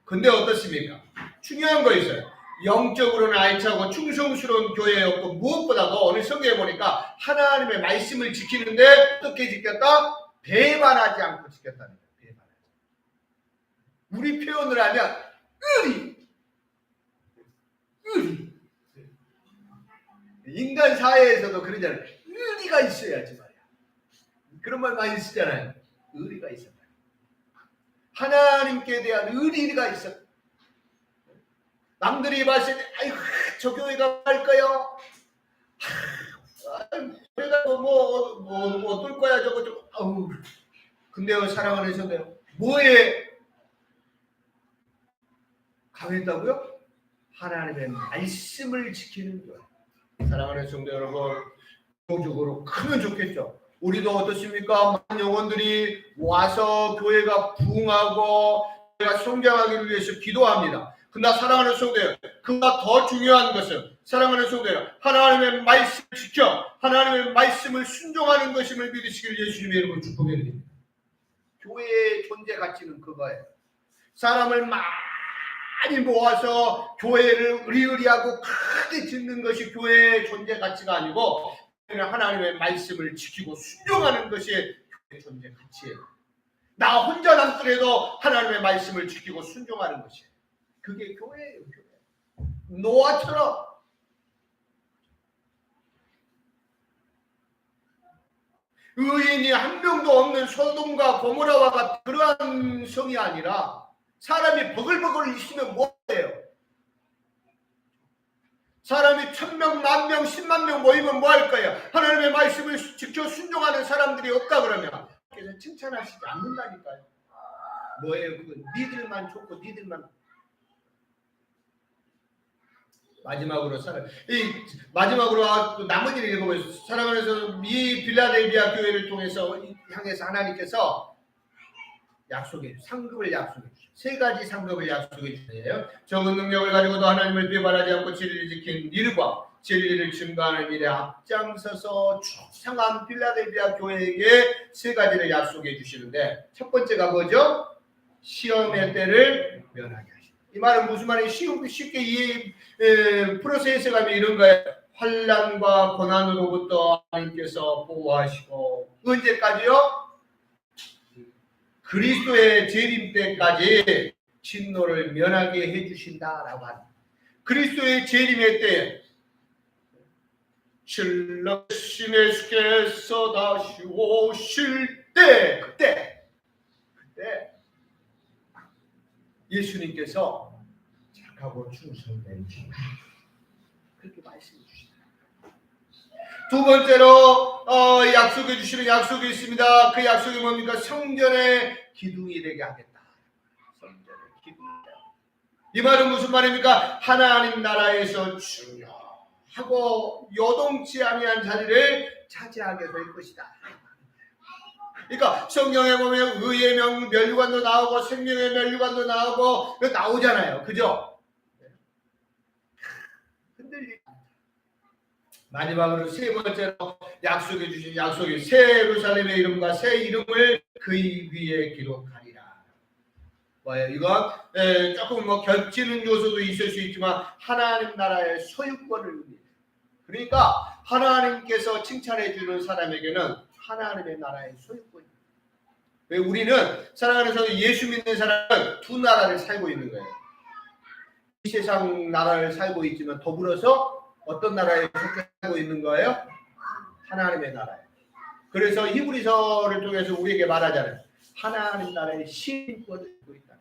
근데 어떻습니까? 중요한 거 있어요. 영적으로는 알차고 충성스러운 교회였고 무엇보다도 오늘 성경에 보니까 하나님의 말씀을 지키는데 어떻게 지켰다? 배반하지 않고 지켰다는 거예요. 배반하지. 우리 표현을 하면 의리. 의리. 인간 사회에서도 그러잖아요. 의리가 있어야지 말이야. 그런 말 많이 쓰잖아요. 의리가 있어야 돼. 하나님께 대한 의리가 있어. 남들이 봤을 때, 아이고, 저 교회가 할까요? 내가 어떨 거야, 저거. 아우. 근데요, 사랑하는 성도요, 뭐에 강했다고요? 하나님의 말씀을 지키는 교회. 사랑하는 성도 여러분, 적으로 크면 좋겠죠. 우리도 어떻습니까? 많은 영혼들이 와서 교회가 부흥하고 교회가 성장하기를 위해서 기도합니다. 그러나 사랑하는 성도여, 그보다 더 중요한 것은 사랑하는 성도여, 하나님의 말씀을 지켜 하나님의 말씀을 순종하는 것임을 믿으시길 예수님의 이름으로 축복드립니다. 교회의 존재 가치는 그거예요. 사람을 많이 모아서 교회를 의리의리하고 크게 짓는 것이 교회의 존재 가치가 아니고 하나님의 말씀을 지키고 순종하는 것이 교회의 존재 가치예요. 나 혼자 남더라도 하나님의 말씀을 지키고 순종하는 것이에요. 그게 교회예요. 교회. 노아처럼 의인이 한 명도 없는 소돔과 고모라와 같은 그러한 성이 아니라 사람이 버글버글 있으면 뭐해요? 사람이 1000명, 10,000명, 100,000명 모이면 뭐 할 거예요? 하나님의 말씀을 지켜 순종하는 사람들이 없다 그러면 그래서 칭찬하시지 않는다니까요. 뭐예요? 그건 니들만 좋고 니들만. 마지막으로 나머지를 읽어보세요. 사랑하면서 이 빌라델비아 교회를 통해서 향해서 하나님께서 상급을 약속해 주셔요. 세 가지 상급을 약속해 주세요. 적은 능력을 가지고도 하나님을 배반하지 않고 진리를 지킨 일과 진리를 증거하는 일에 앞장서서 충성한 빌라델비아 교회에게 세 가지를 약속해 주시는데, 첫 번째가 뭐죠? 시험의 때를 면하게 하시다. 이 말은 무슨 말이에요? 쉽게 풀어서 해석하면 이런 거예요. 환난과 고난으로부터 하나님께서 보호하시고, 언제까지요? 그리스도의 재림 때까지 진노를 면하게 해주신다라고 합니다. 그리스도의 재림의 때에 신라신 예수께서 다시 오실 때, 그때 예수님께서 착하고 충성된 주, 그렇게 말씀해 주시다. 두 번째로 약속해 주시는 약속이 있습니다. 그 약속이 뭡니까? 성전의 기둥이 되게 하겠다. 성전의 기둥이 되게. 이 말은 무슨 말입니까? 하나님 나라에서 중요하고 요동치 아니한 자리를 차지하게 될 것이다. 그러니까 성경에 보면 의의 면류관도 나오고 생명의 면류관도 나오고 나오잖아요. 그죠? 흔들리. 마지막으로 세 번째로 약속해 주신 약속이 새 예루살렘의 이름과 새 이름을 그 위에 기록하리라. 뭐예요? 이건 조금 겹치는 요소도 있을 수 있지만 하나님 나라의 소유권을 의미해요. 그러니까 하나님께서 칭찬해 주는 사람에게는 하나님의 나라의 소유권이에요. 왜 우리는 사랑하는 예수 믿는 사람은 두 나라를 살고 있는 거예요. 이 세상 나라를 살고 있지만 더불어서 어떤 나라에 살고 있는 거예요? 하나님의 나라예요. 그래서 히브리서를 통해서 우리에게 말하잖아요. 하나님 나라의 시민권을 갖고 있다.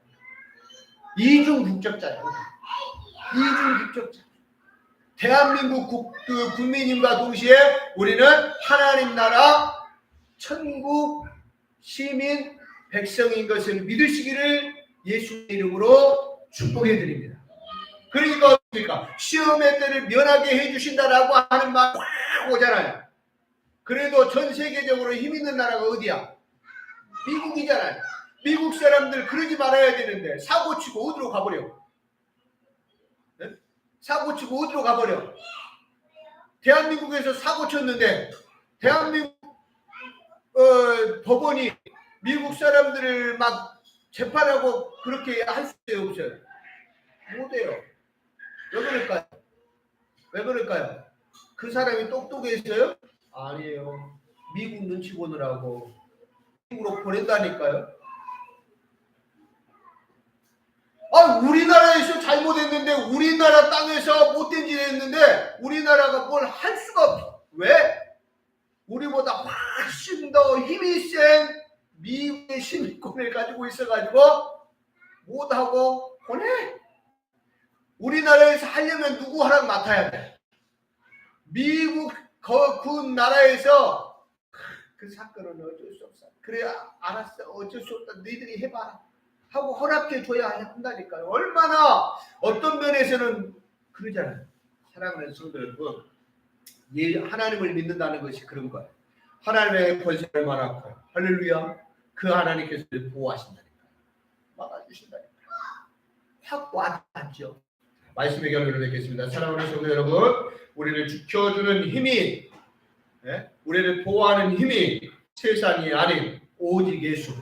이중 국적자예요. 이중 국적자. 대한민국 국민임과 동시에 우리는 하나님 나라 천국 시민 백성인 것을 믿으시기를 예수의 이름으로 축복해 드립니다. 그러니까 어떻습니까? 시험의 때를 면하게 해주신다라고 하는 말 확 오잖아요. 그래도 전 세계적으로 힘 있는 나라가 어디야? 미국이잖아요. 미국 사람들 그러지 말아야 되는데 사고 치고 어디로 가버려? 네? 사고 치고 어디로 가버려? 대한민국에서 사고 쳤는데 대한민국 법원이 미국 사람들을 막 재판하고 그렇게 할 수 없어요. 못해요. 왜 그럴까요? 왜 그럴까요? 그 사람이 똑똑했어요? 아니에요. 미국 눈치 보느라고 미국으로 보낸다니까요. 우리나라에서 잘못했는데, 우리나라 땅에서 못된 짓 했는데 우리나라가 뭘 할 수가 없어. 왜? 우리보다 훨씬 더 힘이 센 미국의 시민권을 가지고 있어가지고 못하고 보내. 우리나라에서 하려면 누구 허락 맡아야 돼. 미국 그 나라에서 그 사건은 어쩔 수 없어. 그래, 알았어, 어쩔 수 없다, 너희들이 해봐라 하고 허락해 줘야 한다니까요. 얼마나 어떤 면에서는 그러잖아요. 사랑하는 성도 여러분, 하나님을 믿는다는 것이 그런 거예요. 하나님의 권세가 얼마나 커요. 할렐루야. 그 하나님께서 보호하신다니까요. 막아주신다니까요. 확 와닿죠. 말씀의 결론을 맺겠습니다. 사랑하는 성도 여러분, 우리를 지켜주는 힘이, 우리를 보호하는 힘이 세상이 아닌 오직 예수,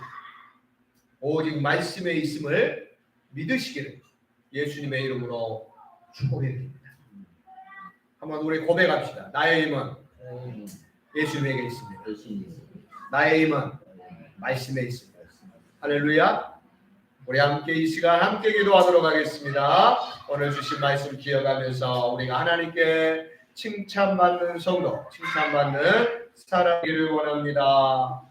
오직 말씀에 있음을 믿으시기를 예수님의 이름으로 축복해 드립니다. 한번 우리 고백합시다. 나의 힘은 예수님에게 있습니다. 나의 힘은 말씀에 있습니다. 할렐루야. 우리 함께 이 시간 함께 기도하도록 하겠습니다. 오늘 주신 말씀 기억하면서 우리가 하나님께 칭찬받는 성도, 칭찬받는 살아가기를 원합니다.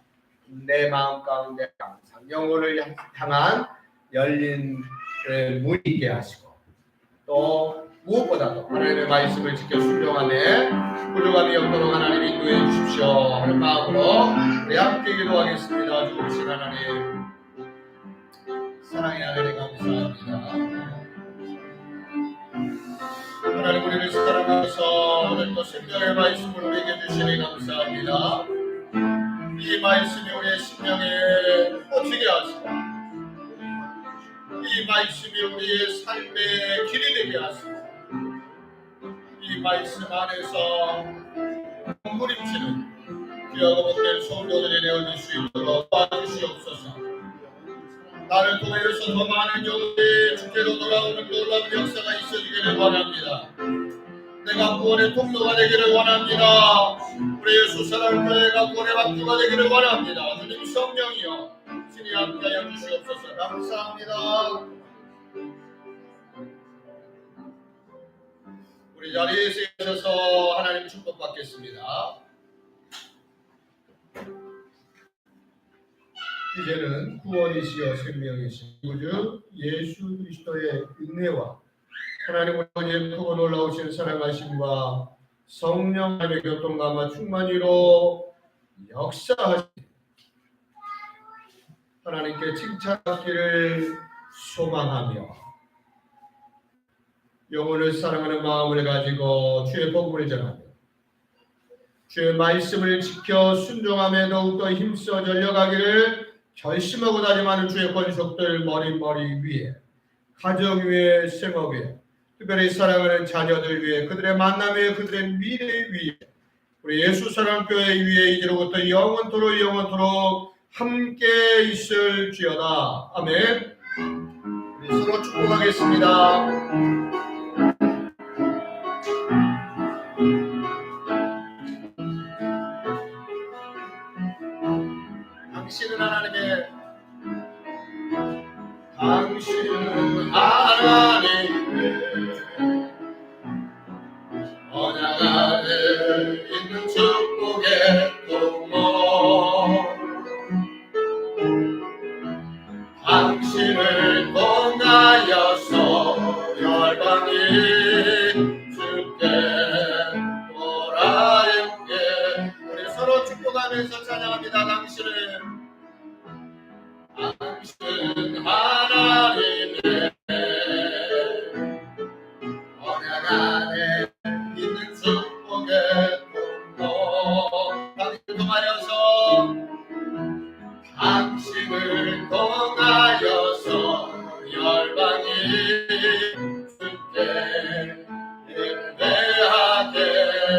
내 마음 가운데 항상 영혼을 향한 열린 문이 있게 하시고, 또 무엇보다도 하나님의 말씀을 지켜 순종하며 훌륭함이 없도록 하나님 인도해 주십시오 하는 마음으로 우리 함께 기도하겠습니다. 주신 하나님, 사랑의 하나님 감사합니다. 하나님, 우리를 사랑하셔서 오늘 또 생명의 말씀을 우리에게 주시니 감사합니다. 이 말씀이 우리의 심령에 꽂히게 하시고, 이 말씀이 우리의 삶의 길이 되게 하시고, 이 말씀 안에서 몸부림치는 귀하고 복된 성도들이 되어줄 수 있도록 도와주시옵소서. 나를 통해서 더 많은 영혼이 주께로 돌아오는 놀라운 역사가 있어지기를 원합니다. 내가 구원의 통로가 되기를 원합니다. 우리 예수 사랑교회가 구원의 막주가 되기를 원합니다. 주님 성령이여, 신이 함께하여 주시옵소서. 감사합니다. 우리 자리에서 있어서 하나님 축복받겠습니다. 이제는 구원이시여 생명이시여 구주 예수 그리스도의 은혜와 하나님의 크고 놀라우신 사랑하심과 성령의 교통감화 충만히로 역사하신 하나님께 칭찬하기를 소망하며 영혼을 사랑하는 마음을 가지고 주의 복음을 전하며 주의 말씀을 지켜 순종하며 더욱더 힘써 전력하기를 결심하고 다짐하는 주의 권속들 머리 위에, 가정 위에, 생업 위에, 특별히 사랑하는 자녀들 위에, 그들의 만남 위에, 그들의 미래 위에, 우리 예수 사랑교회 위에 이제로부터 영원토록 함께 있을지어다. 아멘. 우리 서로 축복하겠습니다. 당신은 하나님의, 당신은 하나님의 언약 안에 있는 축복의 통로, 당신을 통하여서 열방이 주께 돌아오게. 우리 서로 축복하면서 찬양합니다. 당신은 하나님의 언약 안에 있는 축복의 통로, 당신을 통하여서 당신을 통하여서